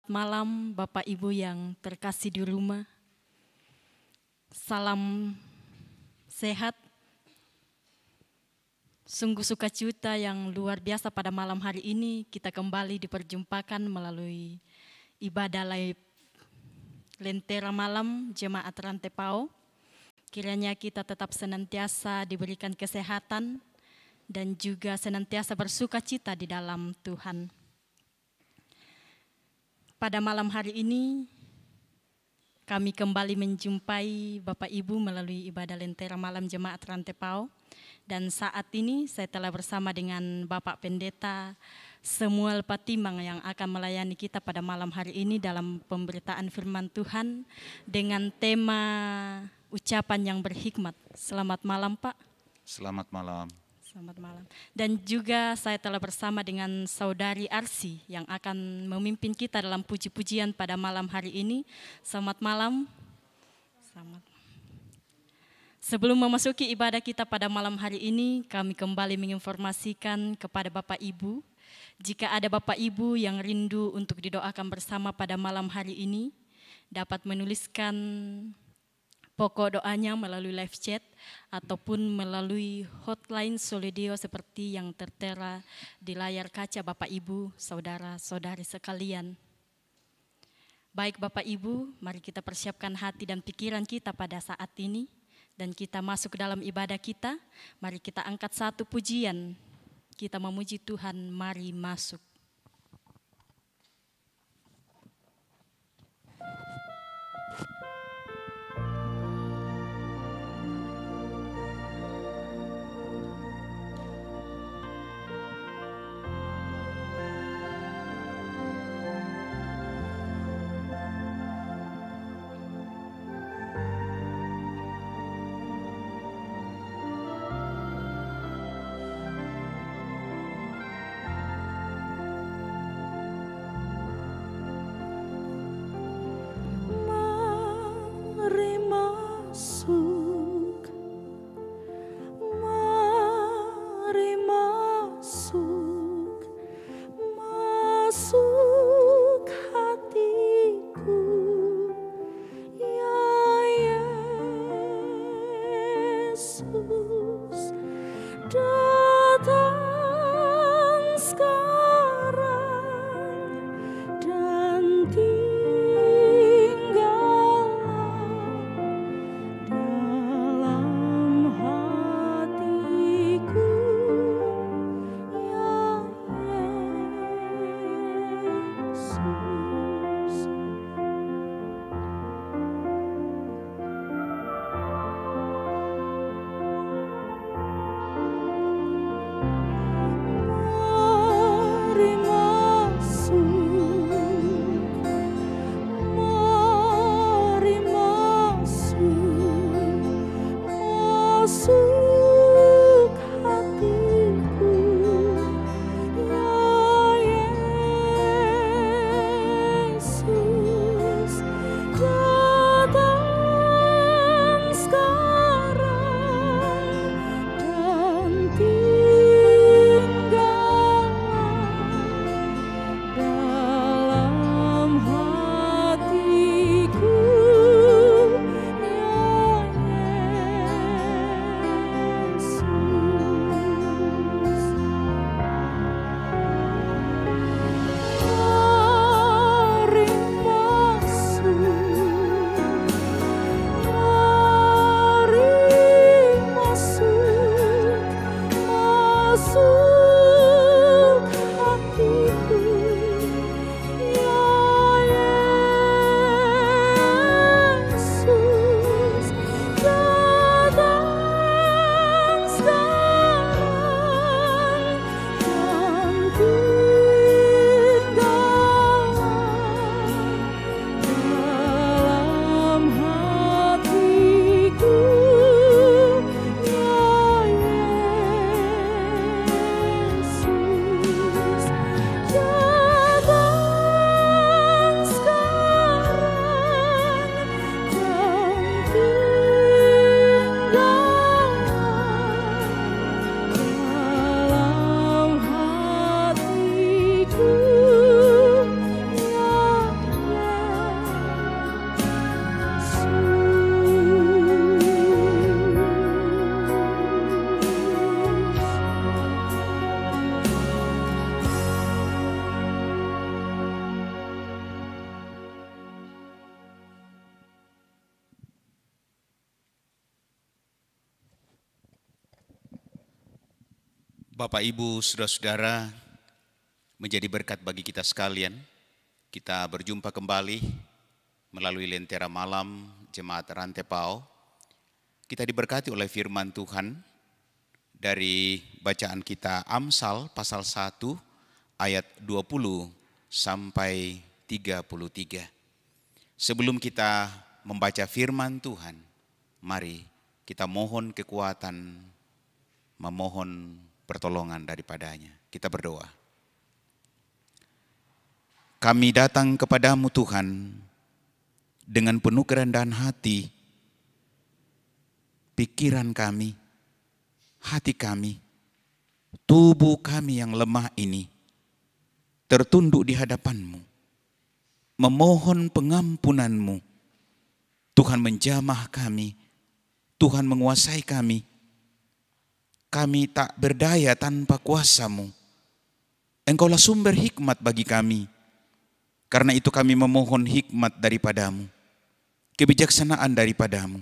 Malam Bapak Ibu yang terkasih di rumah. Salam sehat. Sungguh sukacita yang luar biasa pada malam hari ini kita kembali diperjumpakan melalui ibadah live Lentera Malam Jemaat Rantepao. Kiranya kita tetap senantiasa diberikan kesehatan dan juga senantiasa bersukacita di dalam Tuhan. Pada malam hari ini, kami kembali menjumpai Bapak Ibu melalui ibadah Lentera Malam Jemaat Rantepao. Dan saat ini saya telah bersama dengan Bapak Pendeta Samuel Patimang yang akan melayani kita pada malam hari ini dalam pemberitaan firman Tuhan dengan tema ucapan yang berhikmat. Selamat malam Pak. Selamat malam. Selamat malam. Dan juga saya telah bersama dengan Saudari Arsi yang akan memimpin kita dalam puji-pujian pada malam hari ini. Selamat malam. Selamat. Sebelum memasuki ibadah kita pada malam hari ini, kami kembali menginformasikan kepada Bapak Ibu, jika ada Bapak Ibu yang rindu untuk didoakan bersama pada malam hari ini, dapat menuliskan pokok doanya melalui live chat ataupun melalui hotline Solidio seperti yang tertera di layar kaca Bapak Ibu, saudara-saudari sekalian. Baik Bapak Ibu, mari kita persiapkan hati dan pikiran kita pada saat ini dan kita masuk ke dalam ibadah kita. Mari kita angkat satu pujian, kita memuji Tuhan, mari masuk. Bapak, Ibu, saudara-saudara, menjadi berkat bagi kita sekalian. Kita berjumpa kembali melalui Lentera Malam Jemaat Rantepao. Kita diberkati oleh firman Tuhan dari bacaan kita Amsal pasal 1 ayat 20 sampai 33. Sebelum kita membaca firman Tuhan, mari kita mohon kekuatan, memohon pertolongan daripadanya. Kita berdoa. Kami datang kepadamu Tuhan dengan penuh kerendahan hati, pikiran kami, hati kami, tubuh kami yang lemah ini tertunduk di hadapan-Mu, memohon pengampunan-Mu. Tuhan menjamah kami, Tuhan menguasai kami. Kami tak berdaya tanpa kuasa-Mu. Engkaulah sumber hikmat bagi kami. Karena itu kami memohon hikmat daripada-Mu, kebijaksanaan daripada-Mu.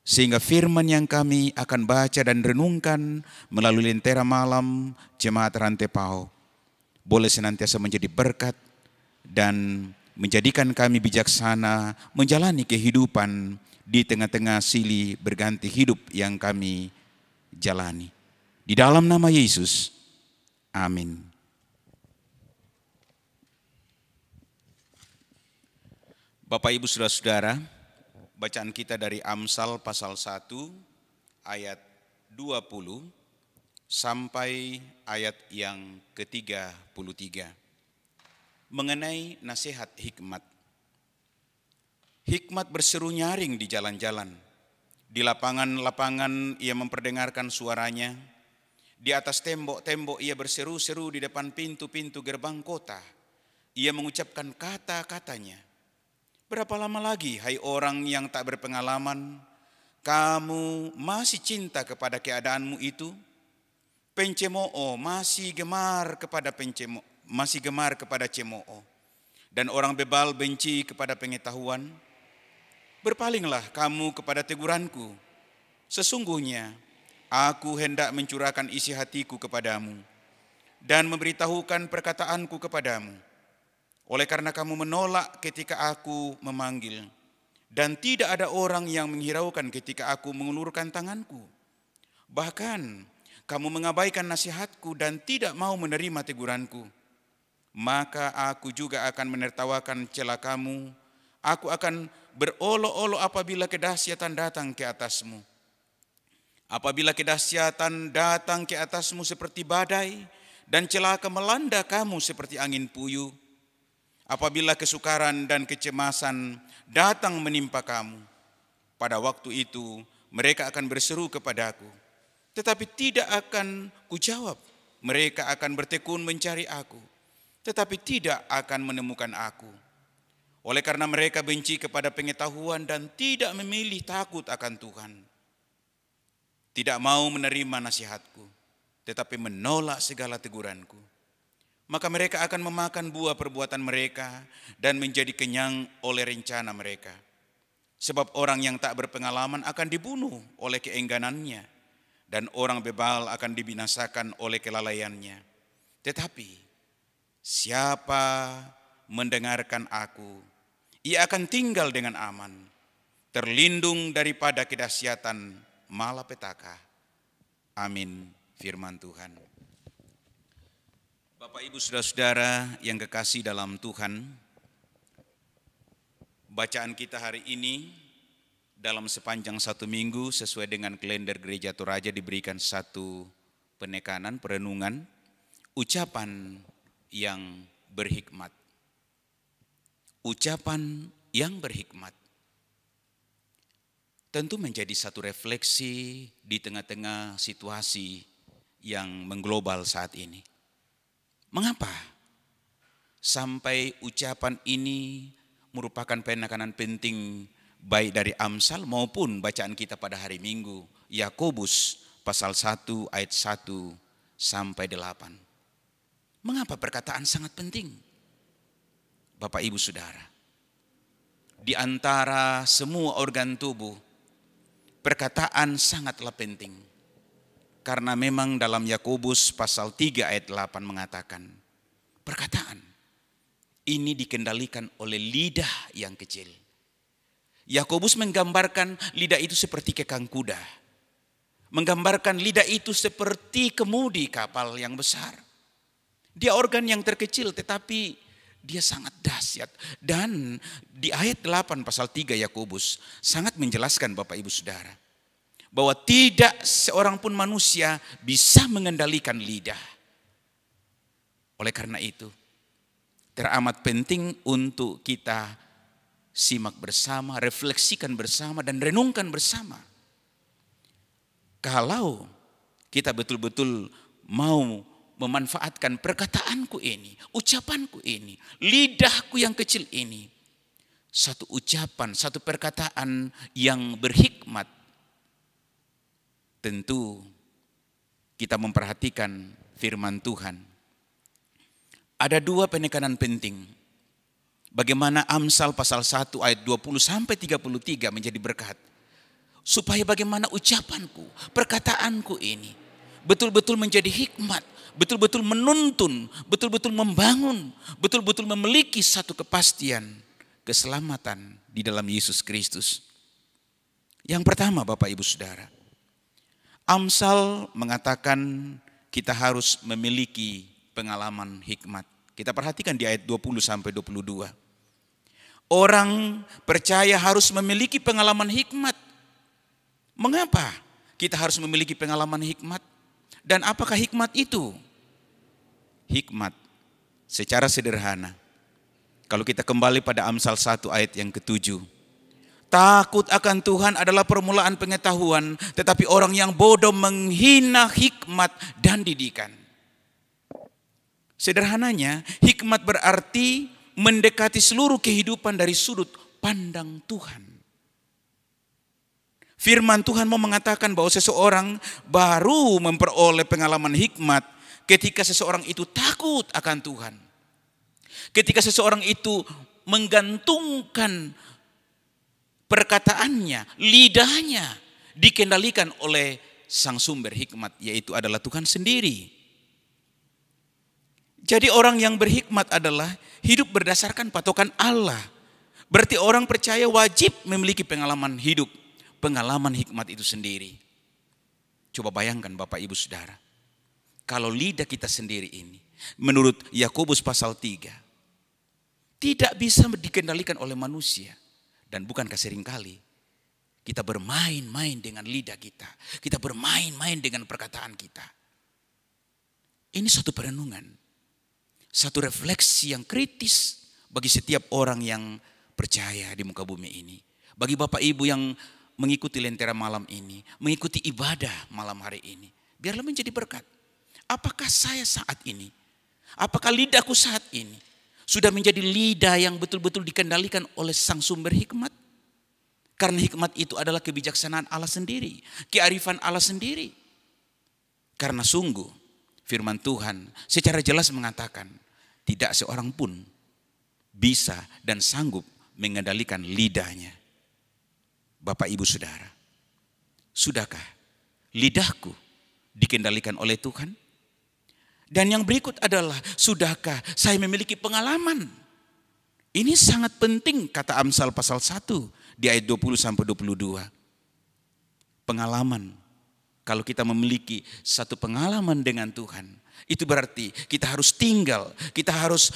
Sehingga firman yang kami akan baca dan renungkan melalui Lentera Malam Jemaat Rantepao boleh senantiasa menjadi berkat dan menjadikan kami bijaksana menjalani kehidupan di tengah-tengah silih berganti hidup yang kami jalani. Di dalam nama Yesus, amin. Bapak, Ibu, saudara-saudara, bacaan kita dari Amsal pasal 1 ayat 20 sampai ayat yang ke-33. Mengenai nasihat hikmat. Hikmat berseru nyaring di jalan-jalan. Di lapangan-lapangan ia memperdengarkan suaranya. Di atas tembok-tembok ia berseru-seru di depan pintu-pintu gerbang kota. Ia mengucapkan kata-katanya. Berapa lama lagi, hai orang yang tak berpengalaman, kamu masih cinta kepada keadaanmu itu? Pencemooh masih gemar kepada cemooh. Dan orang bebal benci kepada pengetahuan. Berpalinglah kamu kepada teguranku. Sesungguhnya aku hendak mencurahkan isi hatiku kepadamu dan memberitahukan perkataanku kepadamu. Oleh karena kamu menolak ketika aku memanggil, dan tidak ada orang yang menghiraukan ketika aku mengulurkan tanganku. Bahkan kamu mengabaikan nasihatku dan tidak mau menerima teguranku. Maka aku juga akan menertawakan celah kamu. Aku akan berolok-olok apabila kedahsyatan datang ke atasmu. Apabila kedahsyatan datang ke atasmu seperti badai, dan celaka melanda kamu seperti angin puyuh. Apabila kesukaran dan kecemasan datang menimpa kamu, pada waktu itu mereka akan berseru kepadaku, tetapi tidak akan kujawab. Mereka akan bertekun mencari aku, tetapi tidak akan menemukan aku. Oleh karena mereka benci kepada pengetahuan dan tidak memilih takut akan Tuhan. Tidak mau menerima nasihatku, tetapi menolak segala teguranku. Maka mereka akan memakan buah perbuatan mereka dan menjadi kenyang oleh rencana mereka. Sebab orang yang tak berpengalaman akan dibunuh oleh keengganannya, dan orang bebal akan dibinasakan oleh kelalaiannya. Tetapi siapa mendengarkan aku, ia akan tinggal dengan aman, terlindung daripada kedahsyatan malapetaka. Amin, firman Tuhan. Bapak, Ibu, saudara-saudara yang kekasih dalam Tuhan, bacaan kita hari ini dalam sepanjang satu minggu sesuai dengan kalender Gereja Toraja diberikan satu penekanan, perenungan, ucapan yang berhikmat. Ucapan yang berhikmat tentu menjadi satu refleksi di tengah-tengah situasi yang mengglobal saat ini. Mengapa sampai ucapan ini merupakan penekanan penting baik dari Amsal maupun bacaan kita pada hari Minggu, Yakobus pasal 1 ayat 1 sampai 8. Mengapa perkataan sangat penting? Bapak, Ibu, Saudara, di antara semua organ tubuh, perkataan sangatlah penting. Karena memang dalam Yakobus pasal 3 ayat 8 mengatakan, perkataan ini dikendalikan oleh lidah yang kecil. Yakobus menggambarkan lidah itu seperti kekang kuda. Menggambarkan lidah itu seperti kemudi kapal yang besar. Dia organ yang terkecil tetapi dia sangat dahsyat. Dan di ayat 8 pasal 3 Yakobus sangat menjelaskan Bapak Ibu Saudara, bahwa tidak seorang pun manusia bisa mengendalikan lidah. Oleh karena itu, teramat penting untuk kita simak bersama, refleksikan bersama, dan renungkan bersama. Kalau kita betul-betul mau memanfaatkan perkataanku ini, ucapanku ini, lidahku yang kecil ini, satu ucapan, satu perkataan yang berhikmat, tentu kita memperhatikan firman Tuhan. Ada dua penekanan penting. Bagaimana Amsal pasal 1 ayat 20 sampai 33 menjadi berkat. Supaya bagaimana ucapanku, perkataanku ini betul-betul menjadi hikmat, betul-betul menuntun, betul-betul membangun, betul-betul memiliki satu kepastian keselamatan di dalam Yesus Kristus. Yang pertama Bapak Ibu Saudara, Amsal mengatakan kita harus memiliki pengalaman hikmat. Kita perhatikan di ayat 20 sampai 22. Orang percaya harus memiliki pengalaman hikmat. Mengapa kita harus memiliki pengalaman hikmat? Dan apakah hikmat itu? Hikmat secara sederhana, kalau kita kembali pada Amsal 1 ayat yang ke-7. Takut akan Tuhan adalah permulaan pengetahuan, tetapi orang yang bodoh menghina hikmat dan didikan. Sederhananya, hikmat berarti mendekati seluruh kehidupan dari sudut pandang Tuhan. Firman Tuhan mau mengatakan bahwa seseorang baru memperoleh pengalaman hikmat ketika seseorang itu takut akan Tuhan. Ketika seseorang itu menggantungkan perkataannya, lidahnya dikendalikan oleh sang sumber hikmat, yaitu adalah Tuhan sendiri. Jadi orang yang berhikmat adalah hidup berdasarkan patokan Allah. Berarti orang percaya wajib memiliki pengalaman hidup, pengalaman hikmat itu sendiri. Coba bayangkan Bapak Ibu Saudara, kalau lidah kita sendiri ini, menurut Yakobus pasal 3, tidak bisa dikendalikan oleh manusia. Dan bukankah seringkali kita bermain-main dengan lidah kita, kita bermain-main dengan perkataan kita. Ini suatu perenungan, satu refleksi yang kritis bagi setiap orang yang percaya di muka bumi ini. Bagi Bapak Ibu yang mengikuti Lentera malam ini, mengikuti ibadah malam hari ini, biarlah menjadi berkat. Apakah saya saat ini, apakah lidahku saat ini sudah menjadi lidah yang betul-betul dikendalikan oleh sang sumber hikmat? Karena hikmat itu adalah kebijaksanaan Allah sendiri, kearifan Allah sendiri. Karena sungguh firman Tuhan secara jelas mengatakan tidak seorang pun bisa dan sanggup mengendalikan lidahnya. Bapak Ibu Saudara, sudahkah lidahku dikendalikan oleh Tuhan? Dan yang berikut adalah, sudahkah saya memiliki pengalaman? Ini sangat penting kata Amsal pasal 1 di ayat 20 sampai 22. Pengalaman. Kalau kita memiliki satu pengalaman dengan Tuhan, itu berarti kita harus tinggal, kita harus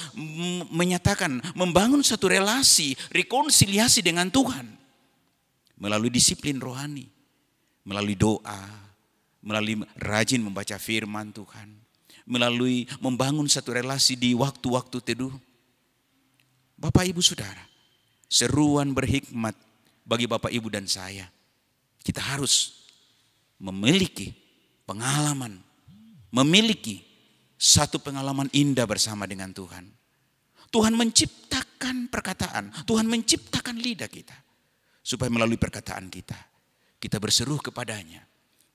menyatakan, membangun satu relasi, rekonsiliasi dengan Tuhan. Melalui disiplin rohani, melalui doa, melalui rajin membaca firman Tuhan, melalui membangun satu relasi di waktu-waktu teduh. Bapak Ibu Saudara, seruan berhikmat bagi Bapak Ibu dan saya, kita harus memiliki pengalaman, memiliki satu pengalaman indah bersama dengan Tuhan. Tuhan menciptakan perkataan, Tuhan menciptakan lidah kita, supaya melalui perkataan kita, kita berseru kepadanya,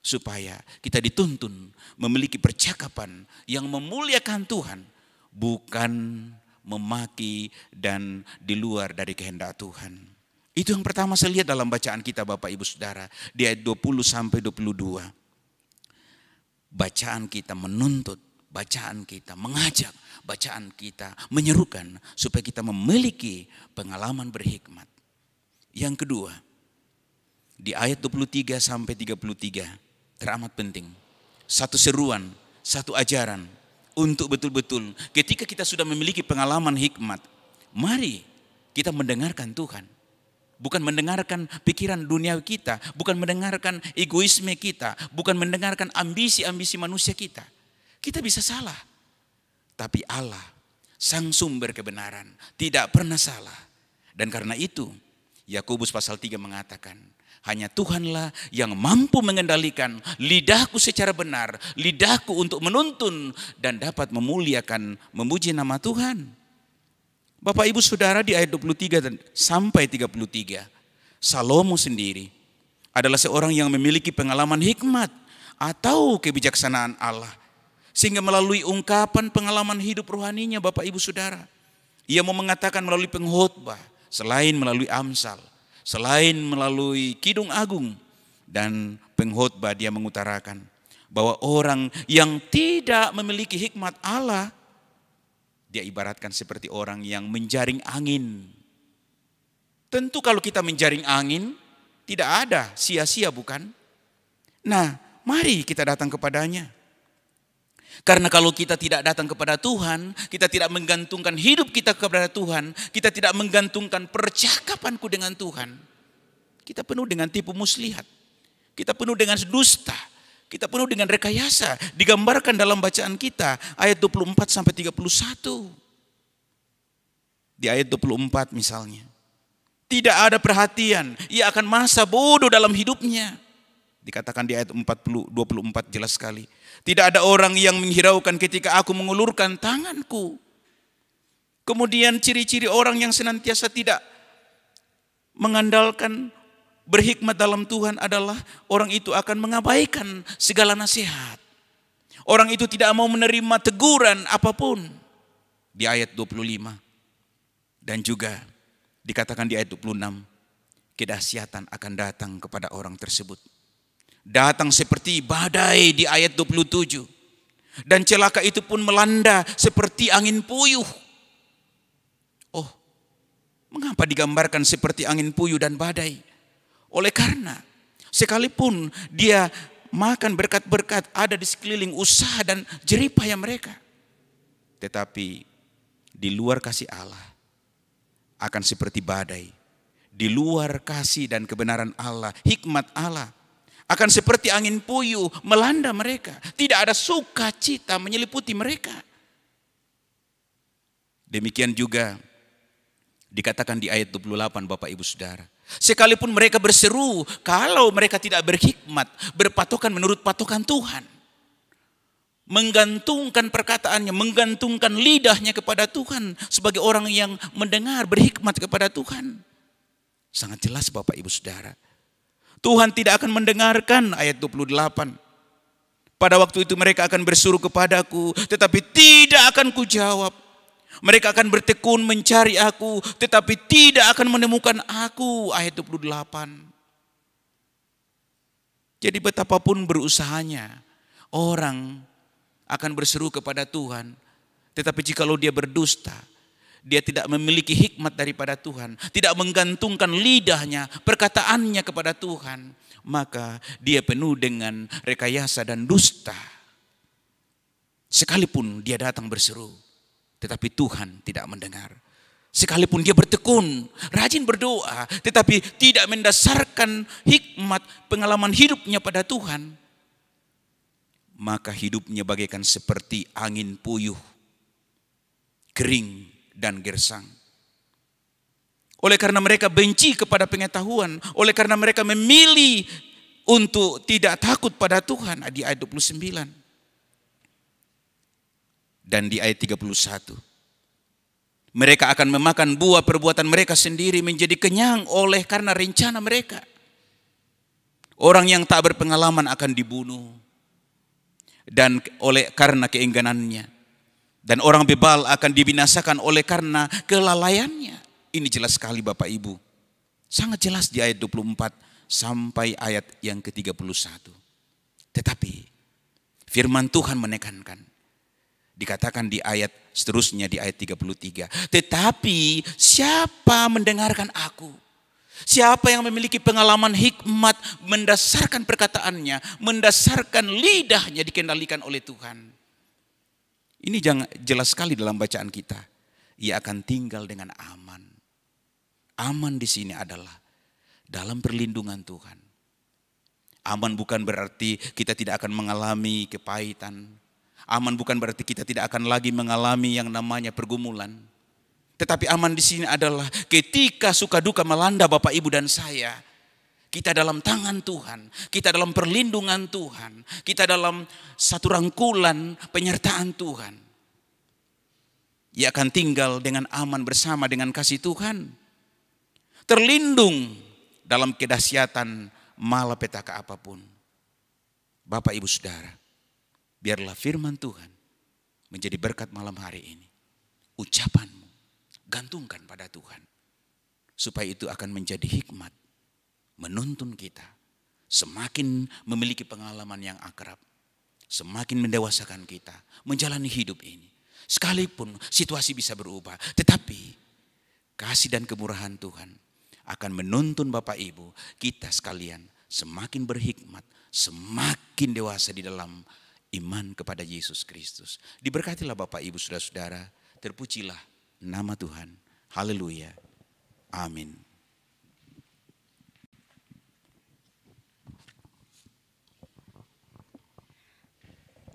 supaya kita dituntun memiliki percakapan yang memuliakan Tuhan, bukan memaki dan di luar dari kehendak Tuhan. Itu yang pertama saya lihat dalam bacaan kita Bapak Ibu Saudara di ayat 20 sampai 22. bacaan kita menuntut, bacaan kita mengajak, bacaan kita menyerukan supaya kita memiliki pengalaman berhikmat. Yang kedua, di ayat 23 sampai 33 teramat penting. Satu seruan, satu ajaran untuk betul-betul ketika kita sudah memiliki pengalaman hikmat, mari kita mendengarkan Tuhan. Bukan mendengarkan pikiran dunia kita, bukan mendengarkan egoisme kita, bukan mendengarkan ambisi-ambisi manusia kita. Kita bisa salah, tapi Allah, sang sumber kebenaran, tidak pernah salah. Dan karena itu, Yakobus pasal 3 mengatakan, hanya Tuhanlah yang mampu mengendalikan lidahku secara benar, lidahku untuk menuntun dan dapat memuliakan, memuji nama Tuhan. Bapak Ibu Saudara, di ayat 23 sampai 33, Salomo sendiri adalah seorang yang memiliki pengalaman hikmat atau kebijaksanaan Allah. Sehingga melalui ungkapan pengalaman hidup rohaninya Bapak Ibu Saudara, ia mau mengatakan melalui pengkhotbah, selain melalui Amsal, selain melalui Kidung Agung dan pengkhotbah, dia mengutarakan bahwa orang yang tidak memiliki hikmat Allah, dia ibaratkan seperti orang yang menjaring angin. Tentu kalau kita menjaring angin, tidak ada sia-sia, bukan? Nah, mari kita datang kepadanya. Karena kalau kita tidak datang kepada Tuhan, kita tidak menggantungkan hidup kita kepada Tuhan, kita tidak menggantungkan percakapanku dengan Tuhan, kita penuh dengan tipu muslihat, kita penuh dengan dusta, kita penuh dengan rekayasa. Digambarkan dalam bacaan kita ayat 24 sampai 31. Di ayat 24 misalnya, tidak ada perhatian, ia akan masa bodoh dalam hidupnya. Dikatakan di ayat 24 jelas sekali. Tidak ada orang yang menghiraukan ketika aku mengulurkan tanganku. Kemudian ciri-ciri orang yang senantiasa tidak mengandalkan berhikmat dalam Tuhan adalah orang itu akan mengabaikan segala nasihat. Orang itu tidak mau menerima teguran apapun. Di ayat 25. Dan juga dikatakan di ayat 26. Kedahsyatan akan datang kepada orang tersebut. Datang seperti badai di ayat 27. Dan celaka itu pun melanda seperti angin puyuh. Oh, mengapa digambarkan seperti angin puyuh dan badai? Oleh karena sekalipun dia makan berkat-berkat ada di sekeliling usaha dan jeripaya mereka, tetapi di luar kasih Allah akan seperti badai. Di luar kasih dan kebenaran Allah, hikmat Allah akan seperti angin puyuh melanda mereka. Tidak ada sukacita menyeliputi mereka. Demikian juga dikatakan di ayat 28 Bapak Ibu Saudara. Sekalipun mereka berseru, kalau mereka tidak berhikmat, berpatokan menurut patokan Tuhan, menggantungkan perkataannya, menggantungkan lidahnya kepada Tuhan sebagai orang yang mendengar berhikmat kepada Tuhan. Sangat jelas Bapak Ibu Saudara, Tuhan tidak akan mendengarkan. Ayat 28. Pada waktu itu mereka akan berseru kepadaku, tetapi tidak akan kujawab. Mereka akan bertekun mencari aku, tetapi tidak akan menemukan aku. Ayat 28. Jadi betapapun berusahanya, orang akan berseru kepada Tuhan. Tetapi jikalau dia berdusta, dia tidak memiliki hikmat daripada Tuhan, tidak menggantungkan lidahnya, perkataannya kepada Tuhan, maka dia penuh dengan rekayasa dan dusta. Sekalipun dia datang berseru, tetapi Tuhan tidak mendengar. Sekalipun dia bertekun, rajin berdoa, tetapi tidak mendasarkan hikmat pengalaman hidupnya pada Tuhan, maka hidupnya bagaikan seperti angin puyuh, kering dan gersang. Oleh karena mereka benci kepada pengetahuan, oleh karena mereka memilih untuk tidak takut pada Tuhan. Di ayat 29. Dan di ayat 31, mereka akan memakan buah perbuatan mereka sendiri, menjadi kenyang oleh karena rencana mereka. Orang yang tak berpengalaman akan dibunuh dan oleh karena keengganannya, dan orang bebal akan dibinasakan oleh karena kelalaiannya. Ini jelas sekali Bapak Ibu, sangat jelas di ayat 24 sampai ayat yang ke-31. Tetapi Firman Tuhan menekankan. Dikatakan di ayat seterusnya di ayat 33. Tetapi siapa mendengarkan aku? Siapa yang memiliki pengalaman hikmat mendasarkan perkataannya, mendasarkan lidahnya dikendalikan oleh Tuhan. Ini jelas sekali dalam bacaan kita. Ia akan tinggal dengan aman. Aman di sini adalah dalam perlindungan Tuhan. Aman bukan berarti kita tidak akan mengalami kepahitan. Aman bukan berarti kita tidak akan lagi mengalami yang namanya pergumulan. Tetapi aman di sini adalah ketika suka duka melanda Bapak Ibu dan saya, kita dalam tangan Tuhan, kita dalam perlindungan Tuhan, kita dalam satu rangkulan penyertaan Tuhan. Ia akan tinggal dengan aman bersama dengan kasih Tuhan. Terlindung dalam kedahsyatan malapetaka apapun. Bapak Ibu Saudara, biarlah firman Tuhan menjadi berkat malam hari ini. Ucapanmu gantungkan pada Tuhan. Supaya itu akan menjadi hikmat. Menuntun kita. Semakin memiliki pengalaman yang akrab. Semakin mendewasakan kita. Menjalani hidup ini. Sekalipun situasi bisa berubah. Tetapi kasih dan kemurahan Tuhan akan menuntun Bapak Ibu. Kita sekalian semakin berhikmat. Semakin dewasa di dalam iman kepada Yesus Kristus. Diberkatilah Bapak Ibu saudara-saudara. Terpujilah nama Tuhan. Haleluya. Amin.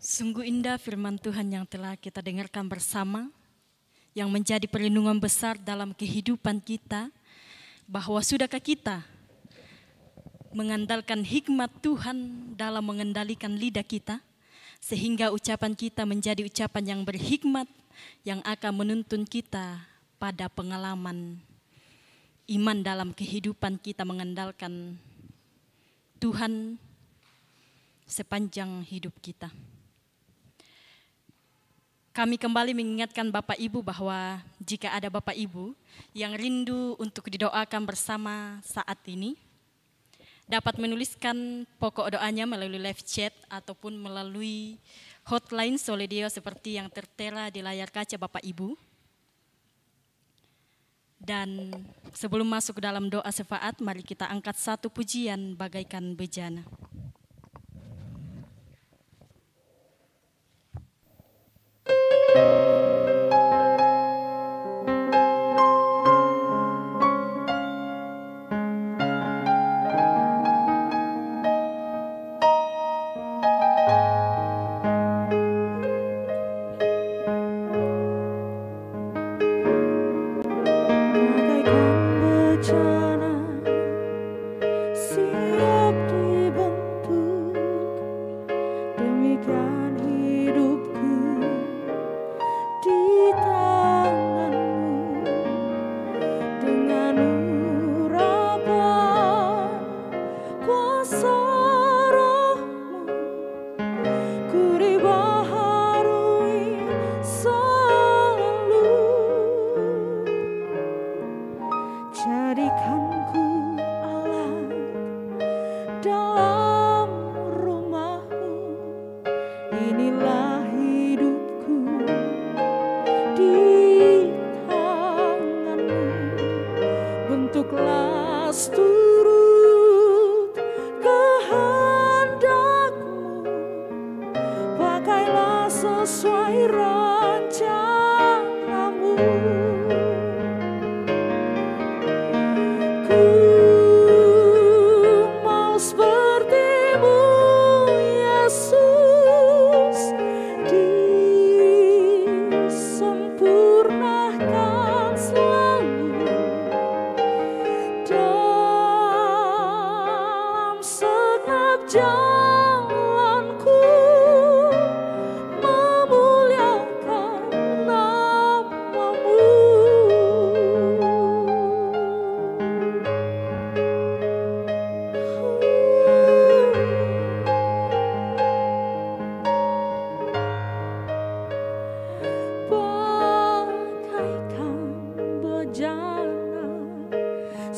Sungguh indah firman Tuhan yang telah kita dengarkan bersama, yang menjadi perlindungan besar dalam kehidupan kita, bahwa sudahkah kita mengandalkan hikmat Tuhan dalam mengendalikan lidah kita, sehingga ucapan kita menjadi ucapan yang berhikmat, yang akan menuntun kita pada pengalaman iman dalam kehidupan kita mengandalkan Tuhan sepanjang hidup kita. Kami kembali mengingatkan Bapak Ibu bahwa jika ada Bapak Ibu yang rindu untuk didoakan bersama saat ini, dapat menuliskan pokok doanya melalui live chat ataupun melalui hotline Solidio seperti yang tertera di layar kaca Bapak Ibu. Dan sebelum masuk ke dalam doa syafaat, mari kita angkat satu pujian bagaikan bejana.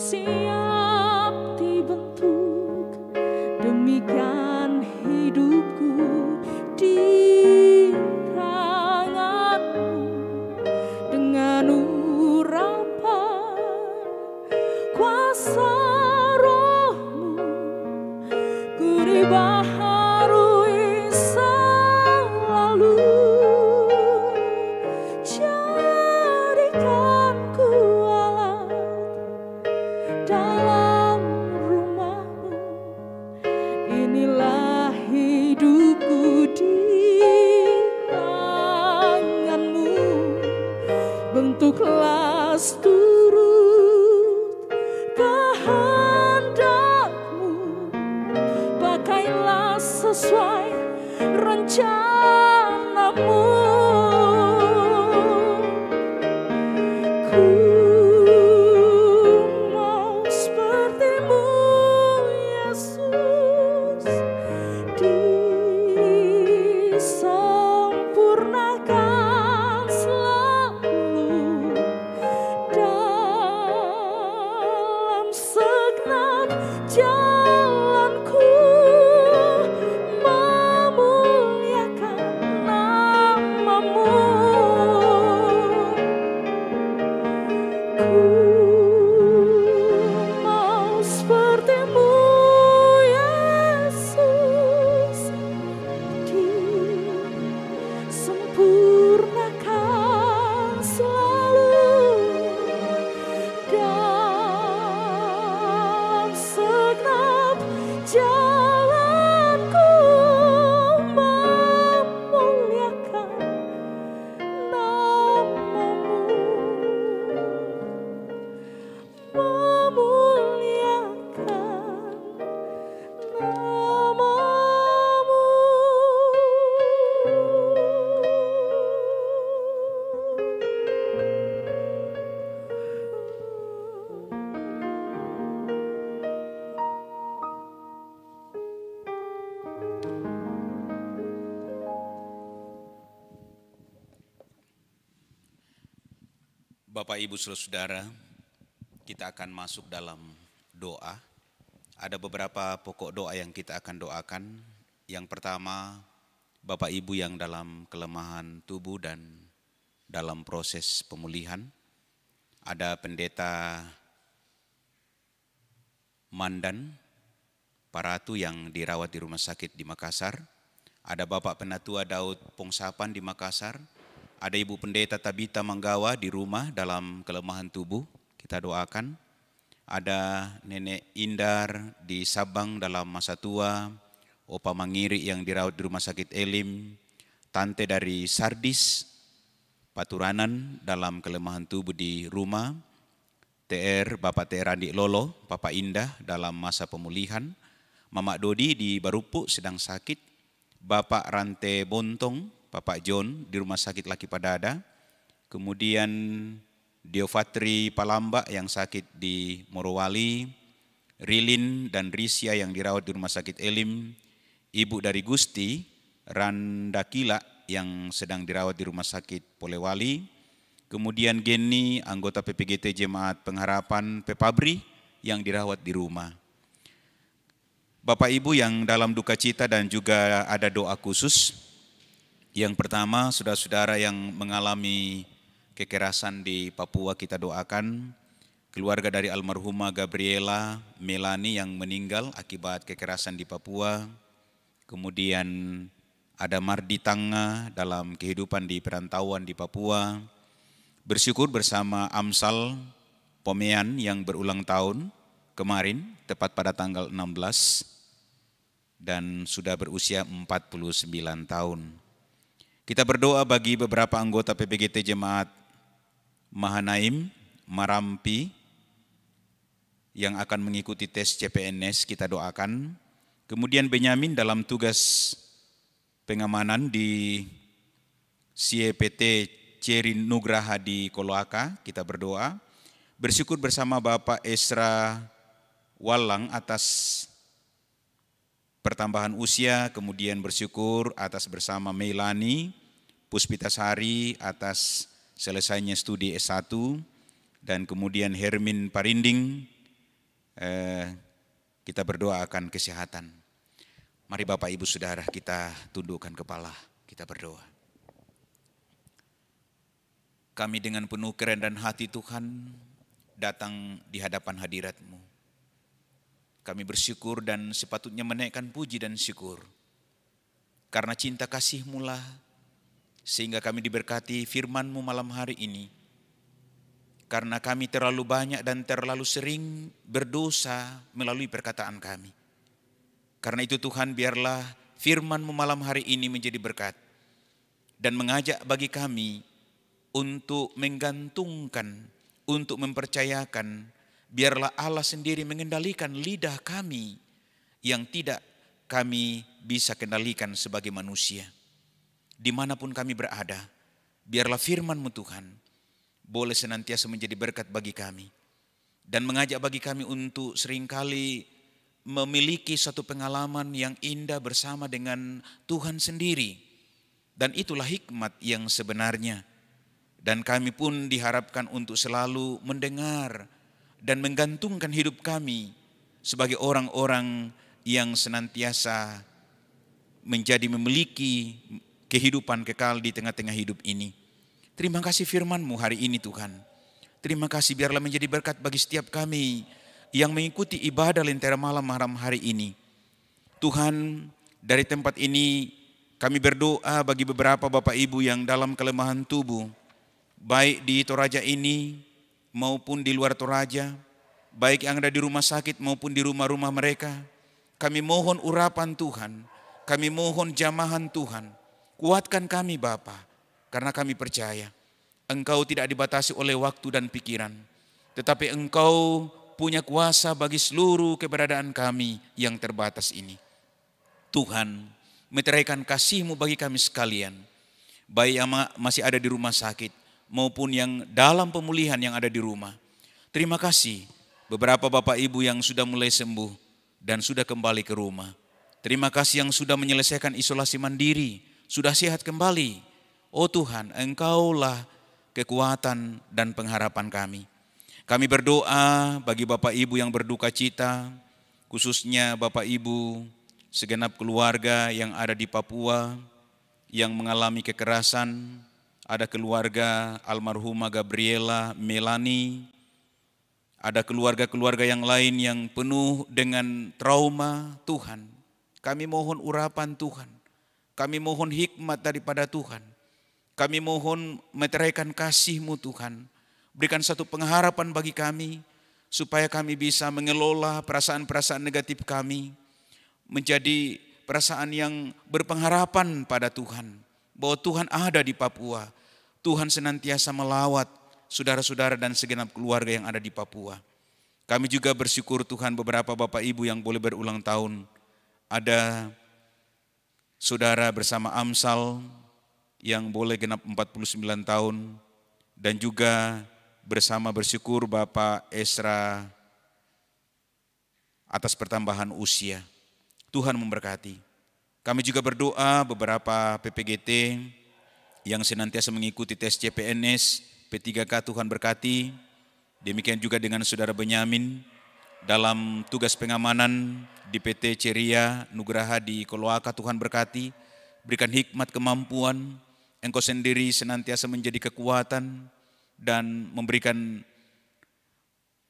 Siap dibentuk demikian. baharui selalu. Jadikan ku alat dalam rumah-Mu. Inilah hidupku di tangan-Mu. Bentuklah turut kehendak-Mu. Pakailah sesuai rencana-Mu. Ku mau seperti-Mu, Yesus, disempurnakan selalu dalam segenap jalanku, memuliakan nama-Mu. Ku mau seperti-Mu, Yesus, disempurnakan selalu dalam segenap jalanku, memuliakan nama-Mu. Memuliakan nama-Mu. Bapak, Ibu, Saudara, kita akan masuk dalam doa. Ada beberapa pokok doa yang kita akan doakan. Yang pertama, Bapak Ibu yang dalam kelemahan tubuh dan dalam proses pemulihan. Ada Pendeta Mandan Paratu yang dirawat di rumah sakit di Makassar. Ada Bapak Penatua Daud Pongsapan di Makassar. Ada Ibu Pendeta Tabita Manggawa di rumah dalam kelemahan tubuh, kita doakan. Ada Nenek Indar di Sabang dalam masa tua, Opa Mangiri yang dirawat di rumah sakit Elim, Tante dari Sardis, Paturanan dalam kelemahan tubuh di rumah, Bapak TR Andi Lolo, Papa Indah dalam masa pemulihan, Mama Dodi di Barupu sedang sakit, Bapak Rante Bontong, Bapak John di rumah sakit Laki Padada, kemudian Diofatri Palamba yang sakit di Morowali, Rilin dan Risya yang dirawat di rumah sakit Elim, Ibu dari Gusti, Randakila yang sedang dirawat di rumah sakit Polewali, kemudian Geni, anggota PPGT Jemaat Pengharapan Pepabri yang dirawat di rumah. Bapak Ibu yang dalam duka cita dan juga ada doa khusus. Yang pertama, saudara-saudara yang mengalami kekerasan di Papua kita doakan. Keluarga dari almarhumah Gabriela Melani yang meninggal akibat kekerasan di Papua. Kemudian ada Mardi Tanga dalam kehidupan di perantauan di Papua. Bersyukur bersama Amsal Pomean yang berulang tahun kemarin, tepat pada tanggal 16 dan sudah berusia 49 tahun. Kita berdoa bagi beberapa anggota PPGT Jemaat Mahanaim, Marampi yang akan mengikuti tes CPNS, kita doakan. Kemudian Benyamin dalam tugas pengamanan di CEPT Ceri Nugraha di Kolaka, kita berdoa. Bersyukur bersama Bapak Esra Walang atas pertambahan usia, kemudian bersyukur atas bersama Melani Puspitasari atas selesainya studi S1, dan kemudian Hermin Parinding, kita berdoa akan kesehatan. Mari Bapak Ibu Saudara kita tundukkan kepala, kita berdoa. Kami dengan penuh kerendahan hati Tuhan datang di hadapan hadirat-Mu. kami bersyukur dan sepatutnya menaikkan puji dan syukur. Karena cinta kasih-Mu lah, sehingga kami diberkati firman-Mu malam hari ini. Karena kami terlalu banyak dan terlalu sering berdosa melalui perkataan kami. Karena itu Tuhan, biarlah firman-Mu malam hari ini menjadi berkat dan mengajak bagi kami untuk menggantungkan, untuk mempercayakan, biarlah Allah sendiri mengendalikan lidah kami yang tidak kami bisa kendalikan sebagai manusia. Dimanapun kami berada, biarlah firman-Mu Tuhan boleh senantiasa menjadi berkat bagi kami. Dan mengajak bagi kami untuk seringkali memiliki satu pengalaman yang indah bersama dengan Tuhan sendiri. Dan itulah hikmat yang sebenarnya. Dan kami pun diharapkan untuk selalu mendengar dan menggantungkan hidup kami sebagai orang-orang yang senantiasa menjadi memiliki kehidupan kekal di tengah-tengah hidup ini. Terima kasih firman-Mu hari ini Tuhan. Terima kasih, biarlah menjadi berkat bagi setiap kami yang mengikuti ibadah lentera malam hari ini. Tuhan, dari tempat ini kami berdoa bagi beberapa Bapak Ibu yang dalam kelemahan tubuh, baik di Toraja ini maupun di luar Toraja, baik yang ada di rumah sakit maupun di rumah-rumah mereka. Kami mohon urapan Tuhan, kami mohon jamahan Tuhan. Kuatkan kami Bapa, karena kami percaya Engkau tidak dibatasi oleh waktu dan pikiran, tetapi Engkau punya kuasa bagi seluruh keberadaan kami yang terbatas ini. Tuhan, meteraikan kasih-Mu bagi kami sekalian, baik yang masih ada di rumah sakit maupun yang dalam pemulihan yang ada di rumah. Terima kasih beberapa Bapak Ibu yang sudah mulai sembuh dan sudah kembali ke rumah. Terima kasih yang sudah menyelesaikan isolasi mandiri, sudah sehat kembali. Oh Tuhan, Engkaulah kekuatan dan pengharapan kami. Kami berdoa bagi Bapak Ibu yang berduka cita, khususnya Bapak Ibu segenap keluarga yang ada di Papua yang mengalami kekerasan. Ada keluarga almarhumah Gabriela Melani, ada keluarga-keluarga yang lain yang penuh dengan trauma. Tuhan, kami mohon urapan Tuhan, kami mohon hikmat daripada Tuhan, kami mohon meteraikan kasih-Mu Tuhan. Berikan satu pengharapan bagi kami, supaya kami bisa mengelola perasaan-perasaan negatif kami, menjadi perasaan yang berpengharapan pada Tuhan, bahwa Tuhan ada di Papua. Tuhan senantiasa melawat saudara-saudara dan segenap keluarga yang ada di Papua. Kami juga bersyukur Tuhan, beberapa Bapak Ibu yang boleh berulang tahun. Ada saudara bersama Amsal yang boleh genap 49 tahun. Dan juga bersama bersyukur Bapak Esra atas pertambahan usia. Tuhan memberkati. Kami juga berdoa beberapa PPGT yang senantiasa mengikuti tes CPNS, P3K, Tuhan berkati. Demikian juga dengan saudara Benyamin dalam tugas pengamanan di PT Ceria Nugraha di Koloaka, Tuhan berkati. Berikan hikmat kemampuan, Engkau sendiri senantiasa menjadi kekuatan dan memberikan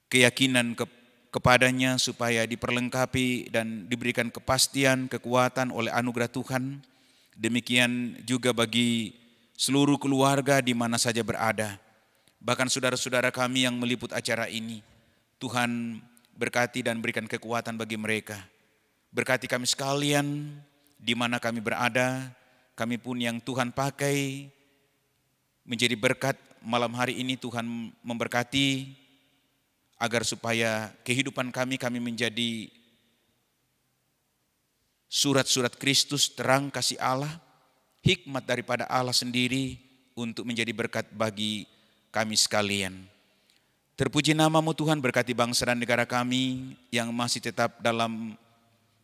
keyakinan kepadanya supaya diperlengkapi dan diberikan kepastian, kekuatan oleh anugerah Tuhan. Demikian juga bagi seluruh keluarga di mana saja berada. Bahkan saudara-saudara kami yang meliput acara ini, Tuhan berkati dan berikan kekuatan bagi mereka. Berkati kami sekalian di mana kami berada, kami pun yang Tuhan pakai menjadi berkat malam hari ini. Tuhan memberkati agar supaya kehidupan kami menjadi surat-surat Kristus, terang kasih Allah, hikmat daripada Allah sendiri untuk menjadi berkat bagi kami sekalian. Terpuji nama-Mu Tuhan, berkati bangsa dan negara kami yang masih tetap dalam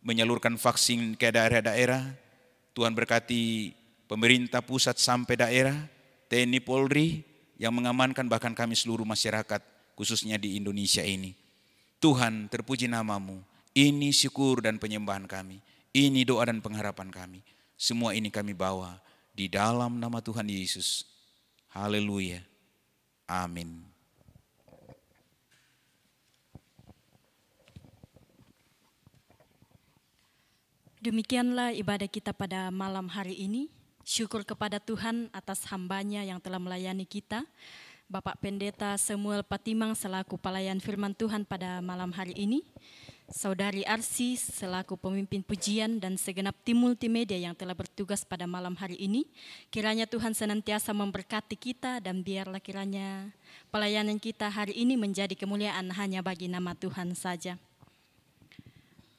menyalurkan vaksin ke daerah-daerah. Tuhan berkati pemerintah pusat sampai daerah, TNI Polri yang mengamankan bahkan kami seluruh masyarakat khususnya di Indonesia ini. Tuhan, terpuji nama-Mu. Ini syukur dan penyembahan kami. Ini doa dan pengharapan kami. Semua ini kami bawa di dalam nama Tuhan Yesus. Haleluya. Amin. Demikianlah ibadah kita pada malam hari ini. Syukur kepada Tuhan atas hambanya yang telah melayani kita. Bapak Pendeta Samuel Patimang selaku pelayan firman Tuhan pada malam hari ini. Saudari Arsi selaku pemimpin pujian dan segenap tim multimedia yang telah bertugas pada malam hari ini. Kiranya Tuhan senantiasa memberkati kita dan biarlah kiranya pelayanan kita hari ini menjadi kemuliaan hanya bagi nama Tuhan saja.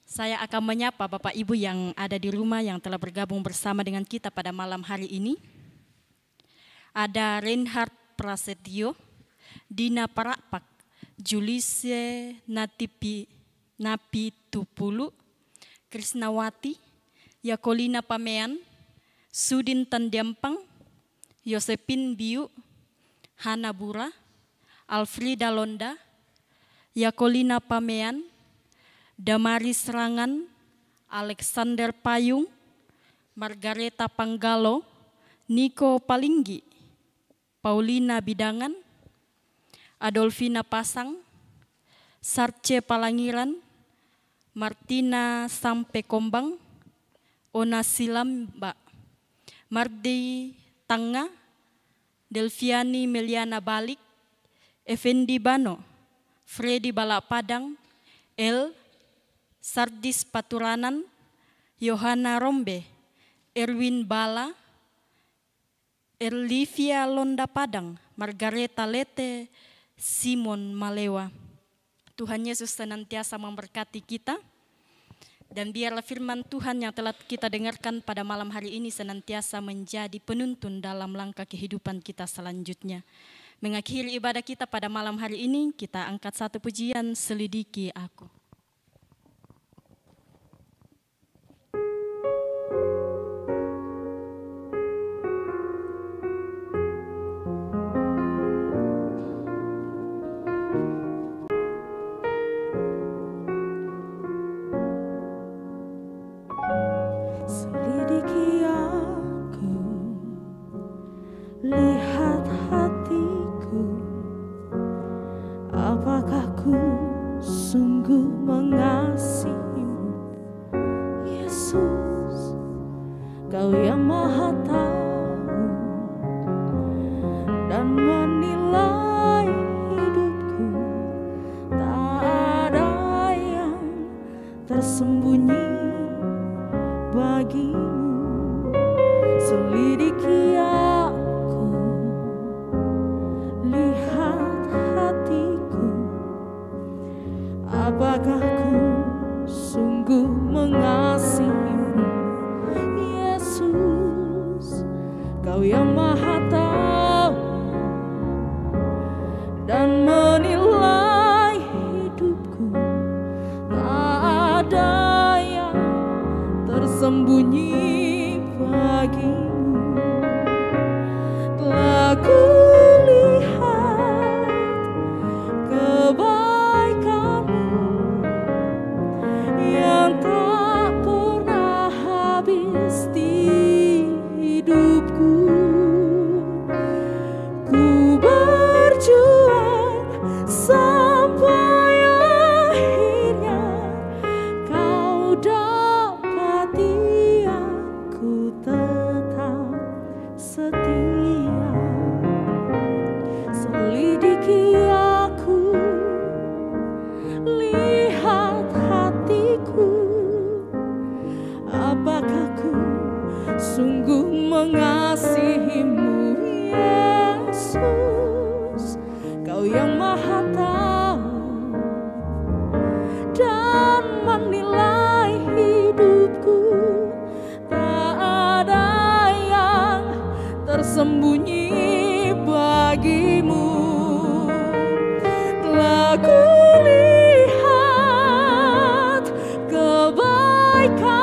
Saya akan menyapa Bapak Ibu yang ada di rumah yang telah bergabung bersama dengan kita pada malam hari ini. Ada Reinhard Prasetyo, Dina Parapak, Julise Napitupulu, Krisnawati, Yakolina Pamean, Sudin Tandiampang, Yosepin Biu, Hana Bura, Alfrida Londa, Yakolina Pamean, Damaris Rangan, Alexander Payung, Margareta Panggalo, Niko Palinggi, Paulina Bidangan, Adolfina Pasang, Sarce Palangiran, Martina Sampe Kombang, Ona Silamba, Mardi Tanga, Delviani Meliana Balik, Effendi Bano, Freddy Balapadang, Sardis Paturanan, Yohana Rombe, Erwin Bala, Erlivia Londa Padang, Margareta Lete, Simon Malewa. Tuhan Yesus senantiasa memberkati kita dan biarlah firman Tuhan yang telah kita dengarkan pada malam hari ini senantiasa menjadi penuntun dalam langkah kehidupan kita selanjutnya. Mengakhiri ibadah kita pada malam hari ini, kita angkat satu pujian, Selidiki Aku. Selidiki aku, lihat hatiku, apakah ku sungguh mengasihimu, Yesus, Kau yang Maha Tahu dan menilai hidupku, tak ada yang tersembunyi bagimu. Selidiki aku, lihat hatiku, apakah ku sungguh mengasihimu, Yesus, Kau yang Maha Tahu dan menilai hidupku, tak ada yang tersembunyi bagimu. Telah kulihat kebaikanmu yang tak pernah habis di hidupku. Ku berjuang sampai akhirnya Kau dapati aku tetap setia. Selidiki aku, lihat hatiku, apakah ku sungguh mengasihimu, Yesus, Kau yang Maha Tahu dan menilai hidupku, tak ada yang tersembunyi bagimu. Telah kulihat kebaikan